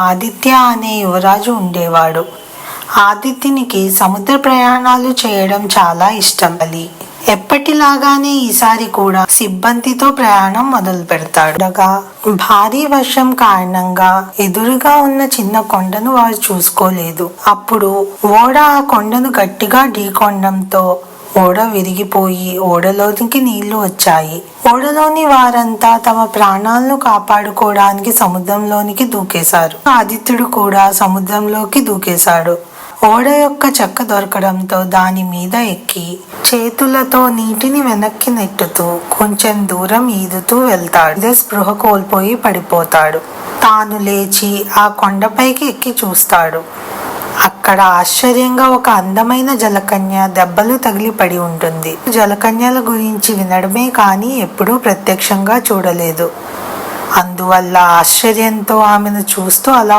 ఆదిత్య అనే యువరాజు ఉండేవాడు. ఆదిత్యునికి సముద్ర ప్రయాణాలు చేయడం చాలా ఇష్టం. ఎప్పటిలాగానే ఈసారి కూడా సిబ్బందితో ప్రయాణం మొదలు పెడతాడు. భారీ వర్షం కారణంగా ఎదురుగా ఉన్న చిన్న కొండను వారు చూసుకోలేదు. అప్పుడు ఓడ ఆ కొండను గట్టిగా ఢీకొనడంతో ఓడ విరిగిపోయి ఓడలోనికి నీళ్లు వచ్చాయి. ఓడలోని వారంతా తమ ప్రాణాలను కాపాడుకోవడానికి సముద్రంలోనికి దూకేశారు. ఆదిత్యుడు కూడా సముద్రంలోకి దూకేశాడు. ఓడ యొక్క చెక్క దొరకడంతో దాని మీద ఎక్కి చేతులతో నీటిని వెనక్కి నెట్టుతూ కొంచెం దూరం ఈదుతూ వెళ్తాడు. స్పృహ కోల్పోయి పడిపోతాడు. తాను లేచి ఆ కొండపైకి ఎక్కి చూస్తాడు. అక్కడ ఆశ్చర్యంగా ఒక అందమైన జలకన్య దెబ్బలు తగిలి పడి ఉంటుంది. జలకన్యల గురించి వినడమే కానీ ఎప్పుడూ ప్రత్యక్షంగా చూడలేదు. అందువల్ల ఆశ్చర్యంతో ఆమెను చూస్తూ అలా